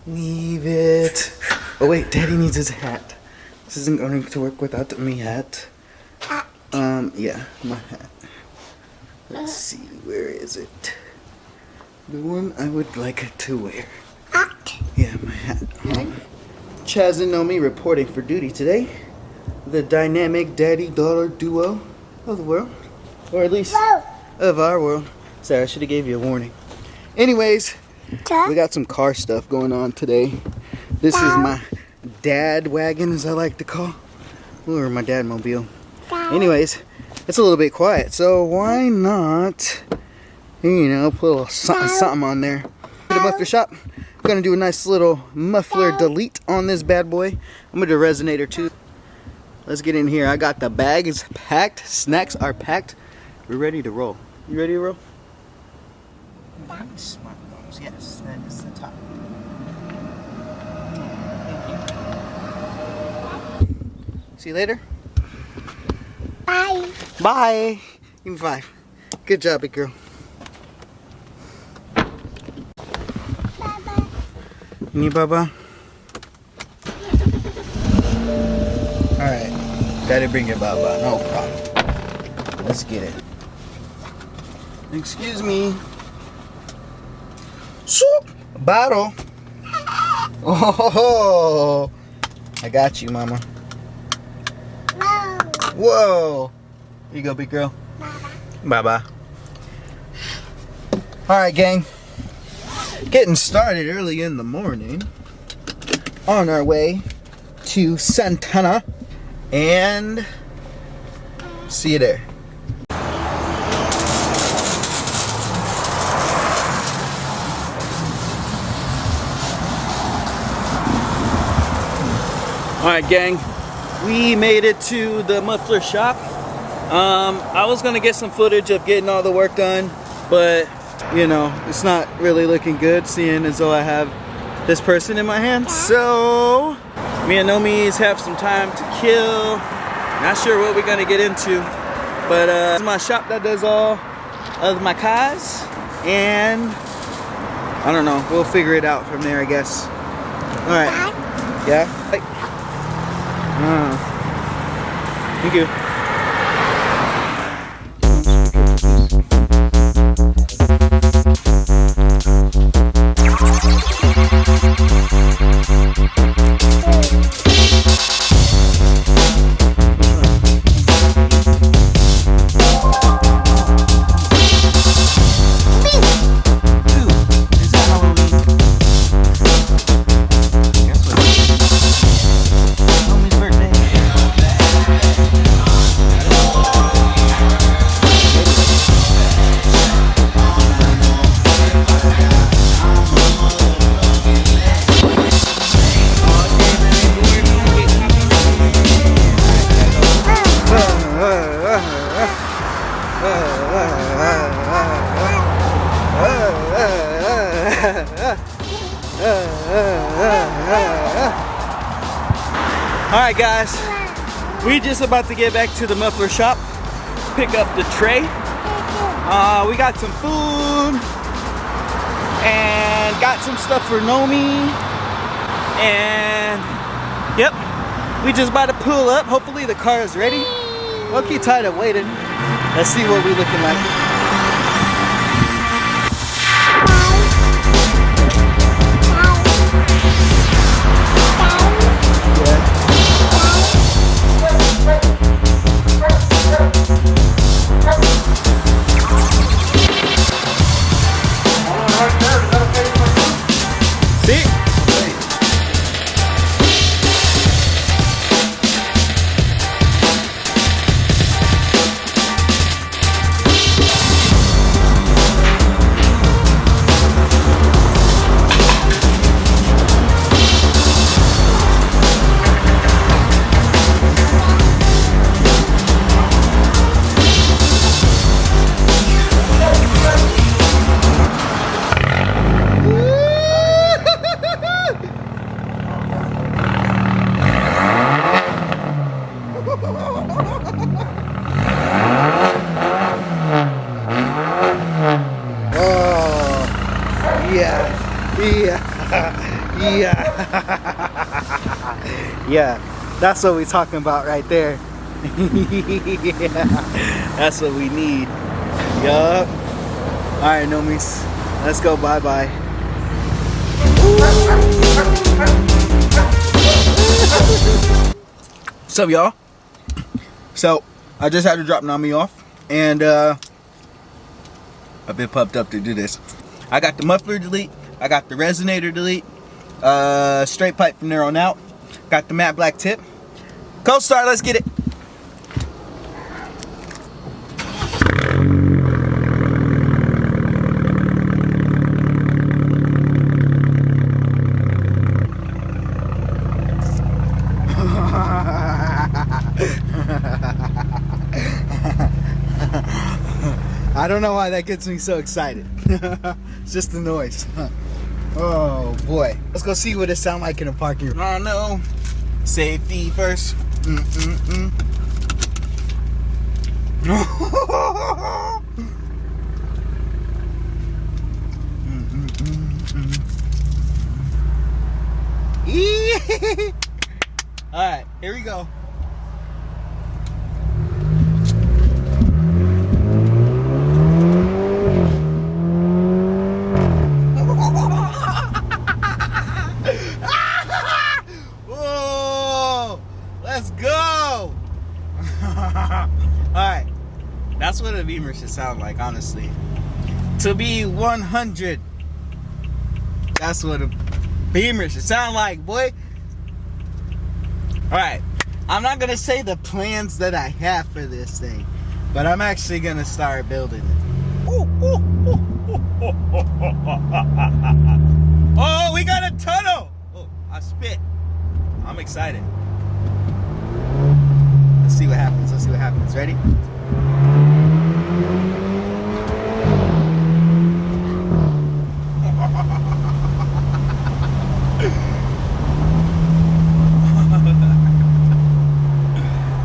Leave it. Oh wait, Daddy needs his hat. This isn't going to work without me hat. Yeah, my hat. Let's see, where is it? The one I would like to wear. Yeah, my hat. Chaz and Nomi reporting for duty today. The dynamic daddy-daughter duo of the world. Or at least of our world. Sorry, I should have gave you a warning. Anyways, we got some car stuff going on today. This is my dad wagon, as I like to call. Or my dad mobile. Anyways, it's a little bit quiet, so why not, you know, put a little something on there. To the muffler shop, I'm gonna do a nice little muffler delete on this bad boy. I'm gonna do a resonator too. Let's get in here. I got the bags packed, snacks are packed. We're ready to roll. You ready to roll? Smart goals. Yes, that is the top. Thank you. See you later. Bye. Bye. Give me 5. Good job, big girl. Bye-bye. You need Baba? Alright. Gotta bring your Baba. No problem. Let's get it. Excuse me. Soup. Bottle. Oh, I got you, Mama. No. Whoa. Here you go, big girl. Bye-bye. Alright, gang. Getting started early in the morning. On our way to Santana. And see you there. Alright, gang. We made it to the muffler shop. I was gonna get some footage of getting all the work done, but you know, it's not really looking good seeing as though I have this person in my hands. So me and Nomi's have some time to kill. Not sure what we're gonna get into, but this is my shop that does all of my cars, and I don't know, we'll figure it out from there, I guess. Alright. Yeah? Thank you. Alright guys, we just about to get back to the muffler shop, pick up the tray. We got some food and got some stuff for Nomi, and yep, we just about to pull up. Hopefully the car is ready. Okay, tired of waiting. Let's see what we looking like. Yeah. Yeah. That's what we're talking about right there. Yeah. That's what we need. Yup. Alright, Nomis. Let's go. Bye-bye. What's up, y'all? So, I just had to drop Nami off. And, I've been pumped up to do this. I got the muffler delete. I got the resonator delete. Straight pipe from there on out. Got the matte black tip. Co-star, let's get it. I don't know why that gets me so excited. It's just the noise. Oh boy. Let's go see what it sounds like in a parking lot. Oh no. Safety first. Alright, here we go. Whoa! Let's go! Alright. That's what a Beamer should sound like, honestly. To be 100. That's what a Beamer should sound like, boy. Alright. I'm not going to say the plans that I have for this thing, but I'm actually going to start building it. Oh, we got a tunnel! Oh, I spit. I'm excited. Let's see what happens. Let's see what happens. Ready?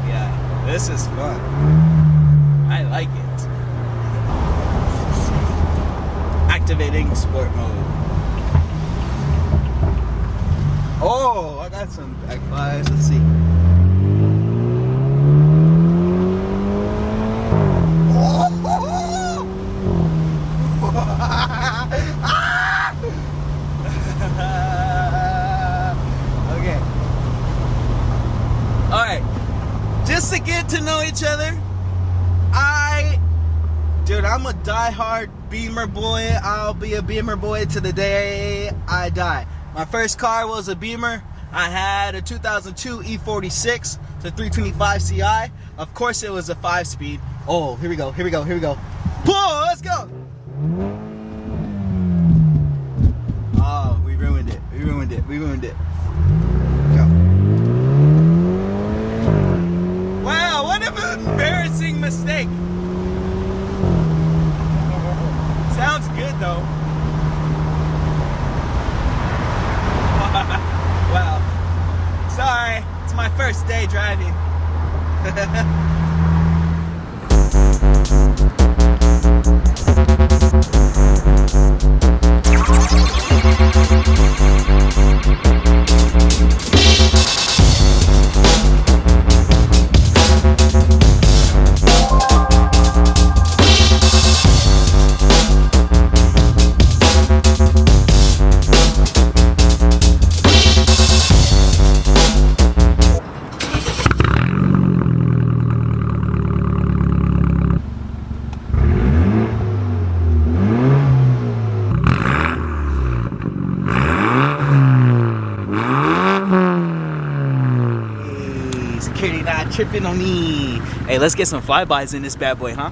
Yeah, this is fun. I like it. Activating sport mode. Oh, I got some backfires. Let's see. Okay. Alright. Just to get to know each other, dude, I'm a diehard Beamer boy. I'll be a Beamer boy to the day I die. My first car was a Beamer. I had a 2002 E46, the 325 Ci. Of course it was a 5-speed. Oh, here we go, here we go, here we go. Whoa, let's go! Oh, we ruined it, we ruined it, we ruined it. Go. Wow, what an embarrassing mistake. Sounds good though. Wow. Sorry, it's my first day driving. Security not tripping on me. Hey, let's get some flybys in this bad boy, huh?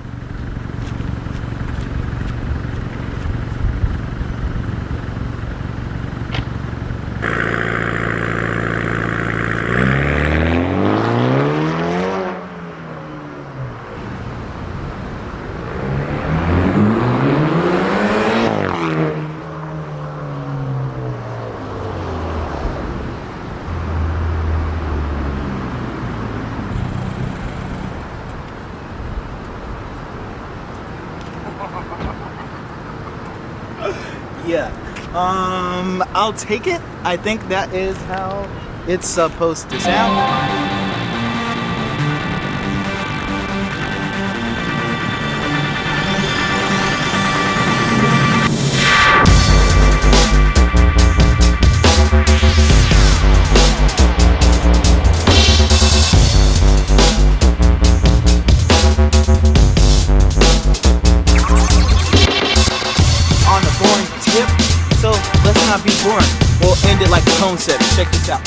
Yeah, I'll take it. I think that is how it's supposed to sound. On a boring tip, so let's not be boring. We'll end it like a tone set. Check this out.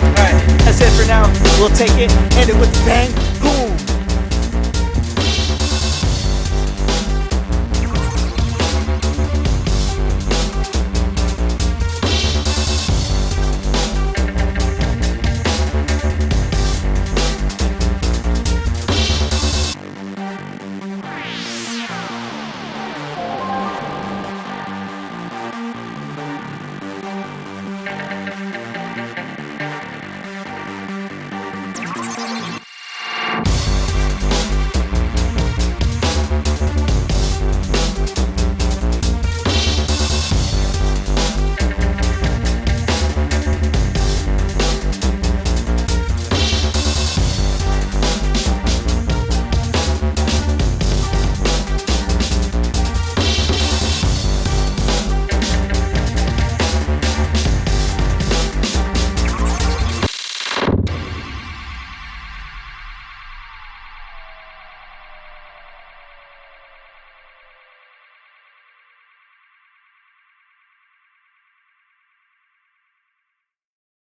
Alright, that's it for now. We'll take it, end it with a bang.